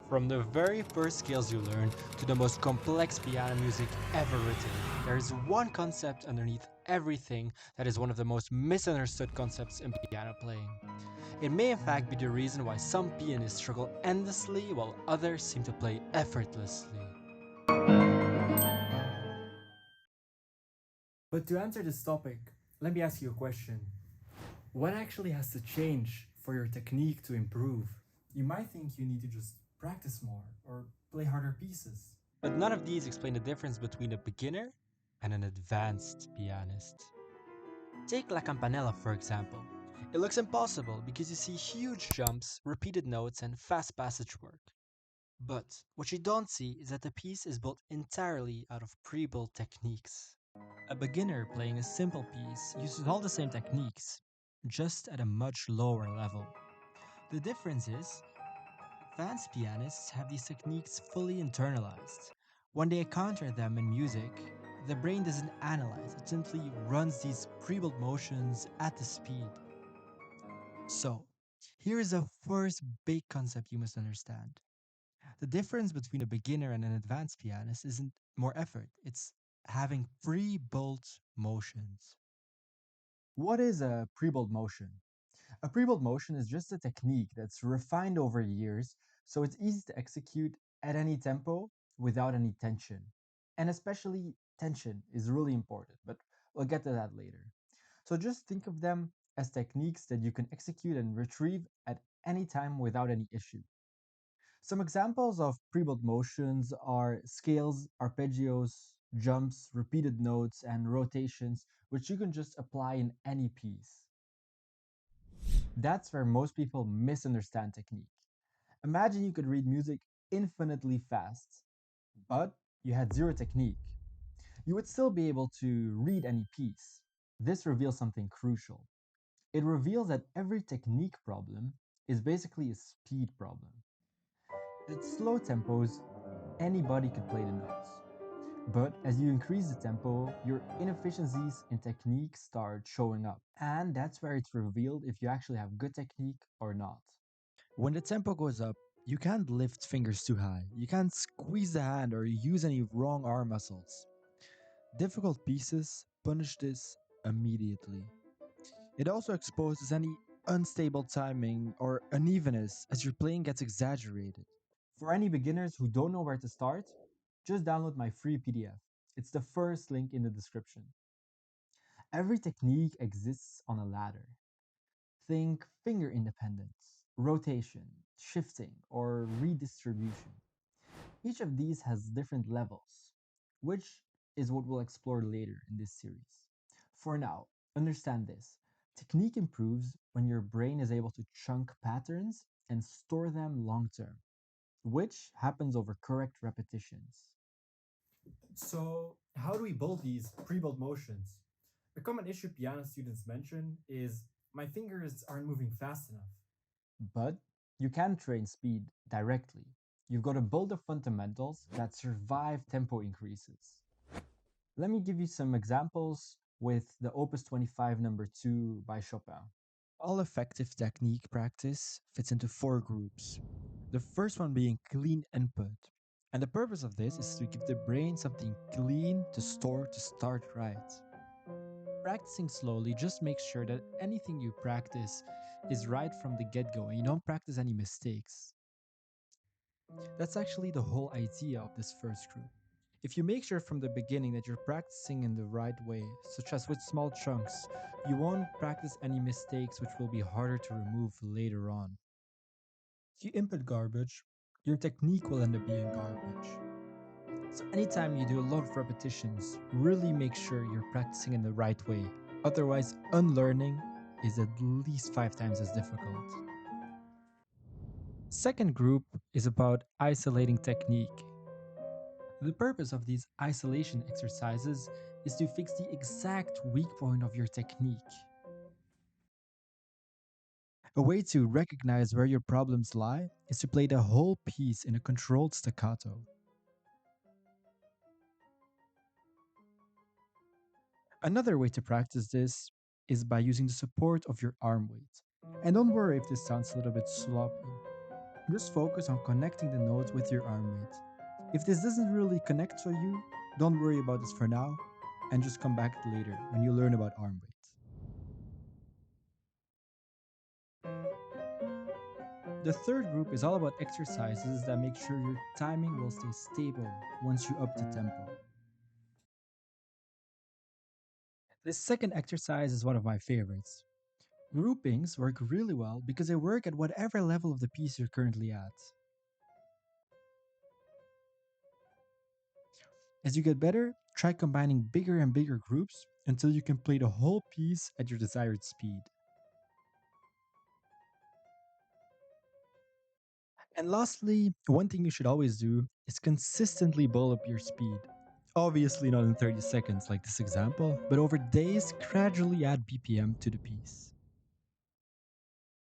From the very first scales you learn to the most complex piano music ever written, there is one concept underneath everything that is one of the most misunderstood concepts in piano playing. It may in fact be the reason why some pianists struggle endlessly while others seem to play effortlessly. But to answer this topic, let me ask you a question. What actually has to change for your technique to improve? You might think you need to just practice more or play harder pieces. But none of these explain the difference between a beginner and an advanced pianist. Take La Campanella for example. It looks impossible because you see huge jumps, repeated notes, and fast passage work. But what you don't see is that the piece is built entirely out of pre-built techniques. A beginner playing a simple piece uses all the same techniques, just at a much lower level. The difference is, advanced pianists have these techniques fully internalized. When they encounter them in music, the brain doesn't analyze, it simply runs these pre-built motions at the speed. So, here is the first big concept you must understand. The difference between a beginner and an advanced pianist isn't more effort, it's having pre-built motions. What is a pre-built motion? A pre-built motion is just a technique that's refined over years so it's easy to execute at any tempo without any tension. And especially tension is really important, but we'll get to that later. So just think of them as techniques that you can execute and retrieve at any time without any issue. Some examples of pre-built motions are scales, arpeggios, jumps, repeated notes, and rotations, which you can just apply in any piece. That's where most people misunderstand technique. Imagine you could read music infinitely fast, but you had zero technique. You would still be able to read any piece. This reveals something crucial. It reveals that every technique problem is basically a speed problem. At slow tempos, anybody could play the notes. But as you increase the tempo, your inefficiencies in technique start showing up. And that's where it's revealed if you actually have good technique or not. When the tempo goes up, you can't lift fingers too high, you can't squeeze the hand or use any wrong arm muscles. Difficult pieces punish this immediately. It also exposes any unstable timing or unevenness as your playing gets exaggerated. For any beginners who don't know where to start, just download my free PDF. It's the first link in the description. Every technique exists on a ladder. Think finger independence, rotation, shifting, or redistribution. Each of these has different levels, which is what we'll explore later in this series. For now, understand this. Technique improves when your brain is able to chunk patterns and store them long term, which happens over correct repetitions. So, how do we build these pre-built motions? A common issue piano students mention is my fingers aren't moving fast enough. But you can train speed directly. You've got to build the fundamentals that survive tempo increases. Let me give you some examples with the Opus 25 number 2 by Chopin. All effective technique practice fits into four groups. The first one being clean input. And the purpose of this is to give the brain something clean to store to start right. Practicing slowly just makes sure that anything you practice is right from the get go and you don't practice any mistakes. That's actually the whole idea of this first group. If you make sure from the beginning that you're practicing in the right way, such as with small chunks, you won't practice any mistakes which will be harder to remove later on. If you input garbage, your technique will end up being garbage. So, anytime you do a lot of repetitions, really make sure you're practicing in the right way. Otherwise, unlearning is at least 5 times as difficult. Second group is about isolating technique. The purpose of these isolation exercises is to fix the exact weak point of your technique. A way to recognize where your problems lie is to play the whole piece in a controlled staccato. Another way to practice this is by using the support of your arm weight. And don't worry if this sounds a little bit sloppy. Just focus on connecting the notes with your arm rate. If this doesn't really connect for you, don't worry about this for now and just come back later when you learn about arm rate. The third group is all about exercises that make sure your timing will stay stable once you up the tempo. This second exercise is one of my favorites. Groupings work really well because they work at whatever level of the piece you're currently at. As you get better, try combining bigger and bigger groups until you can play the whole piece at your desired speed. And lastly, one thing you should always do is consistently build up your speed. Obviously, not in 30 seconds like this example, but over days, gradually add BPM to the piece.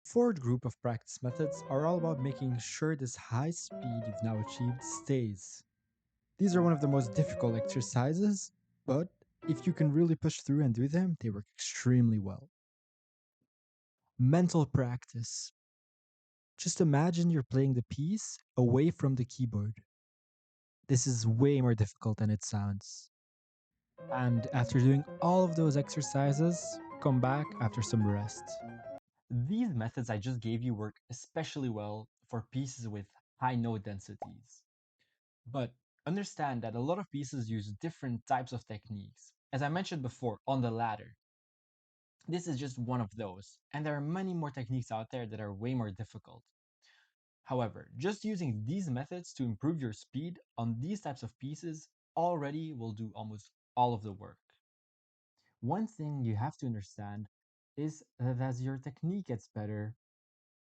Fourth group of practice methods are all about making sure this high speed you've now achieved stays. These are one of the most difficult exercises, but if you can really push through and do them, they work extremely well. Mental practice. Just imagine you're playing the piece away from the keyboard. This is way more difficult than it sounds. And after doing all of those exercises, come back after some rest. These methods I just gave you work especially well for pieces with high note densities. But understand that a lot of pieces use different types of techniques. As I mentioned before, on the ladder, this is just one of those, and there are many more techniques out there that are way more difficult. However, just using these methods to improve your speed on these types of pieces already will do almost all of the work. One thing you have to understand is that as your technique gets better,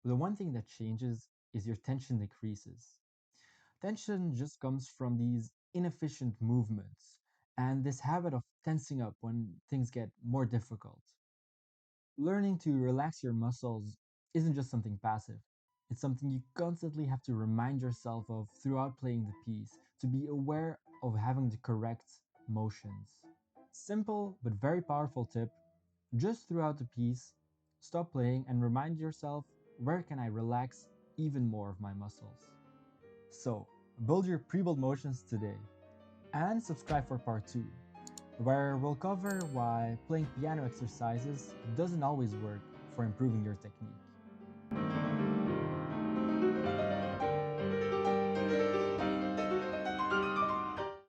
the one thing that changes is your tension decreases. Tension just comes from these inefficient movements and this habit of tensing up when things get more difficult. Learning to relax your muscles isn't just something passive. It's something you constantly have to remind yourself of throughout playing the piece to be aware of having the correct motions. Simple but very powerful tip, just throughout the piece, stop playing and remind yourself, where can I relax even more of my muscles? So, build your pre-build motions today and subscribe for part 2, where we'll cover why playing piano exercises doesn't always work for improving your technique.